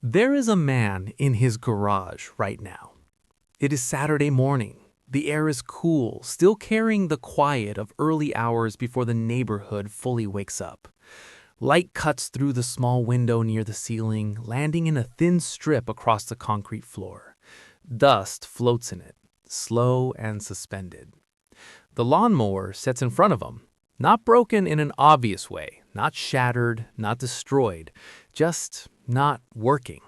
There is a man in his garage right now. It is Saturday morning. The air is cool, still carrying the quiet of early hours before the neighborhood fully wakes up. Light cuts through the small window near the ceiling, landing in a thin strip across the concrete floor. Dust floats in it, slow and suspended. The lawnmower sits in front of him, not broken in an obvious way, not shattered, not destroyed, just not working.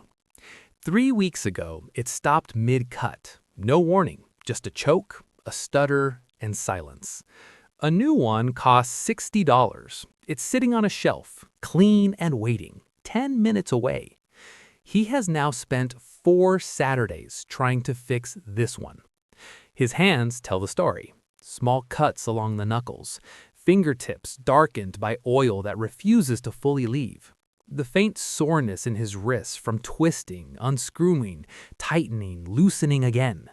3 weeks ago, it stopped mid-cut. No warning, just a choke, a stutter, and silence. A new one costs $60. It's sitting on a shelf, clean and waiting, 10 minutes away. He has now spent 4 Saturdays trying to fix this one. His hands tell the story. Small cuts along the knuckles, fingertips darkened by oil that refuses to fully leave. The faint soreness in his wrists from twisting, unscrewing, tightening, loosening again.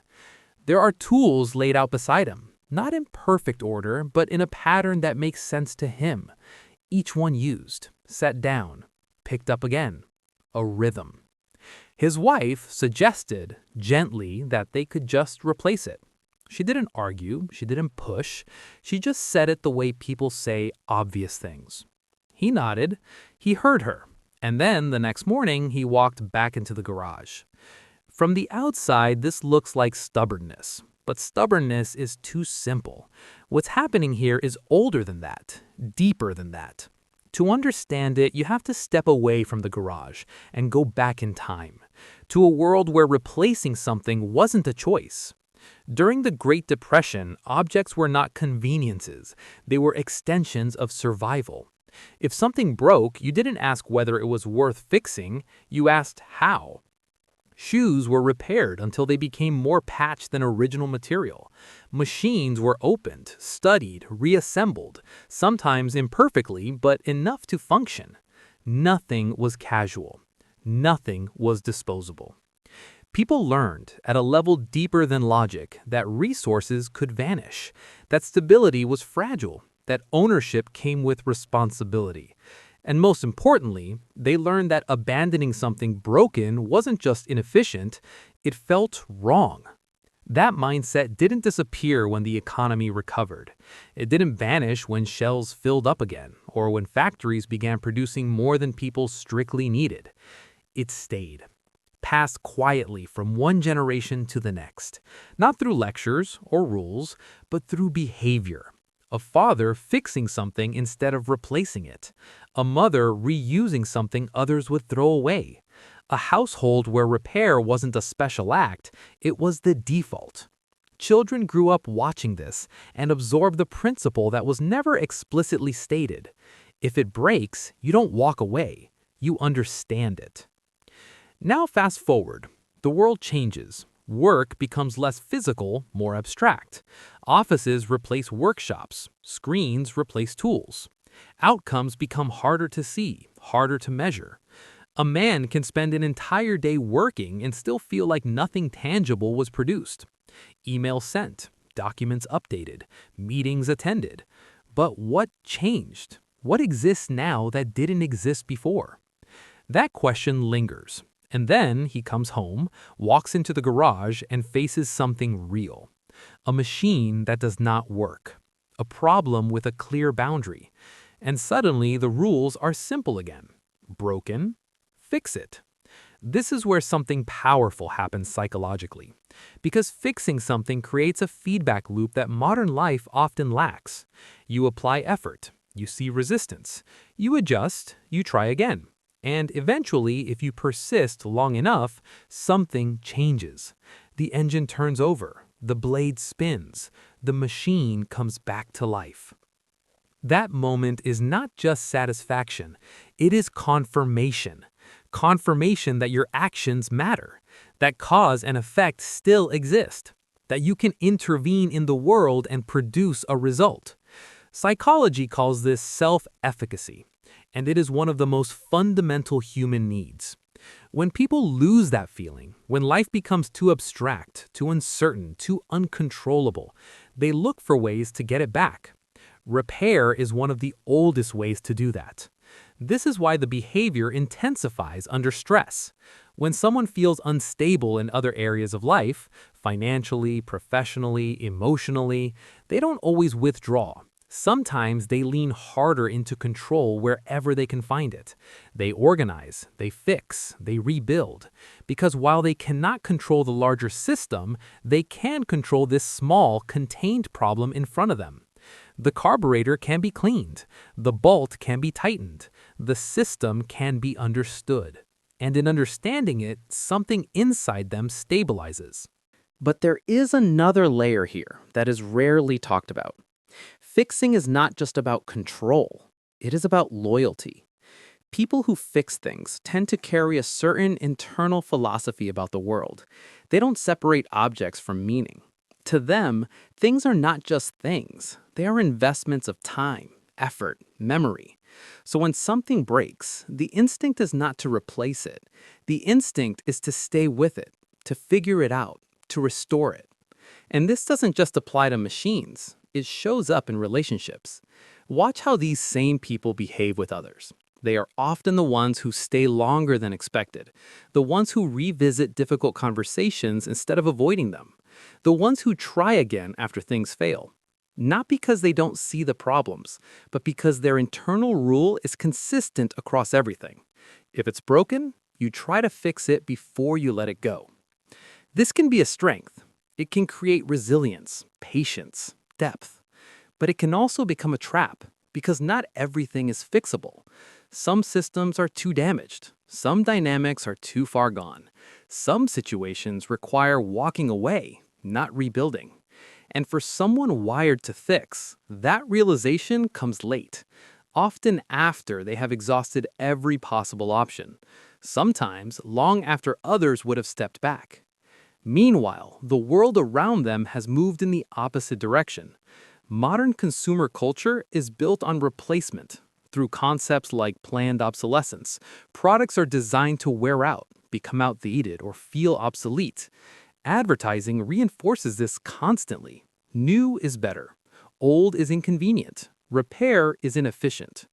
There are tools laid out beside him, not in perfect order, but in a pattern that makes sense to him. Each one used, set down, picked up again. A rhythm. His wife suggested, gently, that they could just replace it. She didn't argue, she didn't push, she just said it the way people say obvious things. He nodded, he heard her, and then the next morning he walked back into the garage. From the outside, this looks like stubbornness, but stubbornness is too simple. What's happening here is older than that, deeper than that. To understand it, you have to step away from the garage and go back in time, to a world where replacing something wasn't a choice. During the Great Depression, objects were not conveniences, they were extensions of survival. If something broke, you didn't ask whether it was worth fixing, you asked how. Shoes were repaired until they became more patched than original material. Machines were opened, studied, reassembled, sometimes imperfectly, but enough to function. Nothing was casual. Nothing was disposable. People learned, at a level deeper than logic, that resources could vanish, that stability was fragile, that ownership came with responsibility. And most importantly, they learned that abandoning something broken wasn't just inefficient, it felt wrong. That mindset didn't disappear when the economy recovered. It didn't vanish when shelves filled up again, or when factories began producing more than people strictly needed. It stayed. Passed quietly from one generation to the next, not through lectures or rules, but through behavior. A father fixing something instead of replacing it. A mother reusing something others would throw away. A household where repair wasn't a special act, it was the default. Children grew up watching this and absorbed the principle that was never explicitly stated. If it breaks, you don't walk away, you understand it. Now fast forward. The world changes. Work becomes less physical, more abstract. Offices replace workshops. Screens replace tools. Outcomes become harder to see, harder to measure. A man can spend an entire day working and still feel like nothing tangible was produced. Emails sent, documents updated, meetings attended. But what changed? What exists now that didn't exist before? That question lingers. And then he comes home, walks into the garage, and faces something real. A machine that does not work. A problem with a clear boundary. And suddenly the rules are simple again. Broken? Fix it. This is where something powerful happens psychologically. Because fixing something creates a feedback loop that modern life often lacks. You apply effort. You see resistance. You adjust. You try again. And eventually, if you persist long enough, something changes. The engine turns over, the blade spins, the machine comes back to life. That moment is not just satisfaction, it is confirmation. Confirmation that your actions matter, that cause and effect still exist, that you can intervene in the world and produce a result. Psychology calls this self-efficacy. And it is one of the most fundamental human needs. When people lose that feeling, when life becomes too abstract, too uncertain, too uncontrollable, they look for ways to get it back. Repair is one of the oldest ways to do that. This is why the behavior intensifies under stress. When someone feels unstable in other areas of life, financially, professionally, emotionally, they don't always withdraw. Sometimes they lean harder into control wherever they can find it. They organize, they fix, they rebuild. Because while they cannot control the larger system, they can control this small, contained problem in front of them. The carburetor can be cleaned, the bolt can be tightened, the system can be understood. And in understanding it, something inside them stabilizes. But there is another layer here that is rarely talked about. Fixing is not just about control, it is about loyalty. People who fix things tend to carry a certain internal philosophy about the world. They don't separate objects from meaning. To them, things are not just things, they are investments of time, effort, memory. So when something breaks, the instinct is not to replace it. The instinct is to stay with it, to figure it out, to restore it. And this doesn't just apply to machines, it shows up in relationships. Watch how these same people behave with others. They are often the ones who stay longer than expected, the ones who revisit difficult conversations instead of avoiding them, the ones who try again after things fail. Not because they don't see the problems, but because their internal rule is consistent across everything. If it's broken, you try to fix it before you let it go. This can be a strength. It can create resilience, patience, depth. But it can also become a trap, because not everything is fixable. Some systems are too damaged. Some dynamics are too far gone. Some situations require walking away, not rebuilding. And for someone wired to fix, that realization comes late, often after they have exhausted every possible option, sometimes long after others would have stepped back. Meanwhile, the world around them has moved in the opposite direction. Modern consumer culture is built on replacement. Through concepts like planned obsolescence, products are designed to wear out, become outdated, or feel obsolete. Advertising reinforces this constantly. New is better. Old is inconvenient. Repair is inefficient.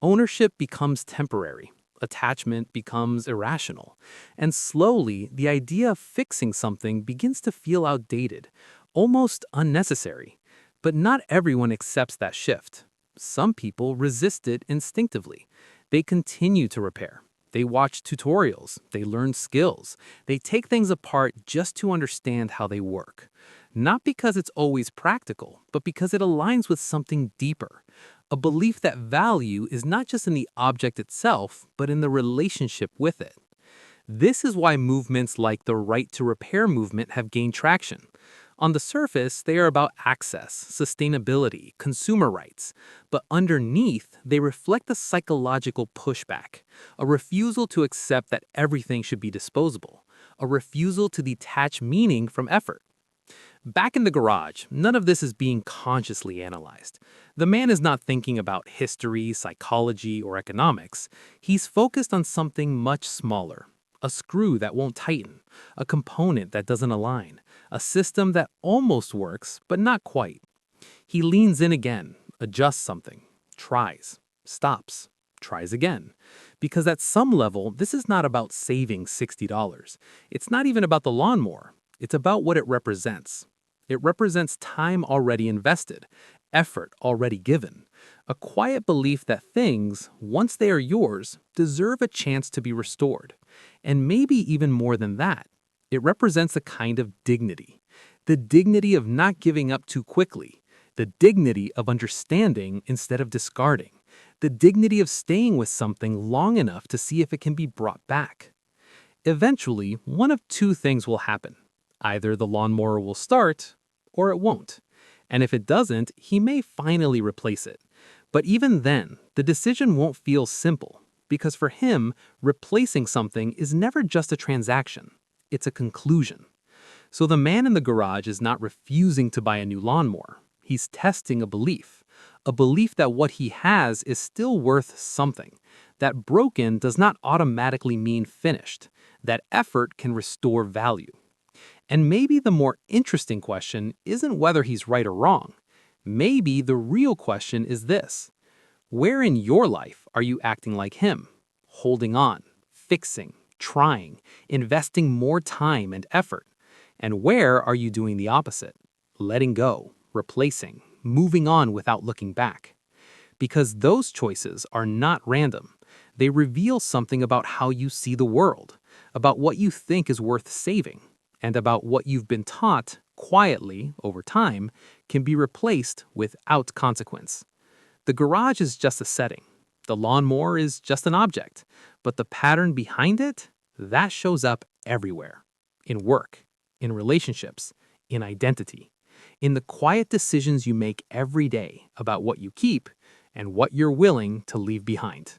Ownership becomes temporary. Attachment becomes irrational. And slowly, the idea of fixing something begins to feel outdated, almost unnecessary. But not everyone accepts that shift. Some people resist it instinctively. They continue to repair. They watch tutorials, they learn skills, they take things apart just to understand how they work. Not because it's always practical, but because it aligns with something deeper. A belief that value is not just in the object itself, but in the relationship with it. This is why movements like the right to repair movement have gained traction. On the surface, they are about access, sustainability, consumer rights, but underneath, they reflect a psychological pushback, a refusal to accept that everything should be disposable, a refusal to detach meaning from effort. Back in the garage, none of this is being consciously analyzed. The man is not thinking about history, psychology, or economics. He's focused on something much smaller. A screw that won't tighten, a component that doesn't align, a system that almost works, but not quite. He leans in again, adjusts something, tries, stops, tries again. Because at some level, this is not about saving $60. It's not even about the lawnmower. It's about what it represents. It represents time already invested, effort already given, a quiet belief that things, once they are yours, deserve a chance to be restored. And maybe even more than that, it represents a kind of dignity. The dignity of not giving up too quickly, the dignity of understanding instead of discarding, the dignity of staying with something long enough to see if it can be brought back. Eventually, one of two things will happen. Either the lawnmower will start, or it won't. And if it doesn't, he may finally replace it. But even then, the decision won't feel simple, because for him, replacing something is never just a transaction. It's a conclusion. So the man in the garage is not refusing to buy a new lawnmower. He's testing a belief that what he has is still worth something, that broken does not automatically mean finished, that effort can restore value. And maybe the more interesting question isn't whether he's right or wrong. Maybe the real question is this: Where in your life are you acting like him? Holding on, fixing, trying, investing more time and effort? And where are you doing the opposite? Letting go, replacing, moving on without looking back. Because those choices are not random. They reveal something about how you see the world, about what you think is worth saving, and about what you've been taught quietly over time can be replaced without consequence. The garage is just a setting. The lawnmower is just an object. But the pattern behind it, that shows up everywhere. In work, in relationships, in identity, in the quiet decisions you make every day about what you keep and what you're willing to leave behind.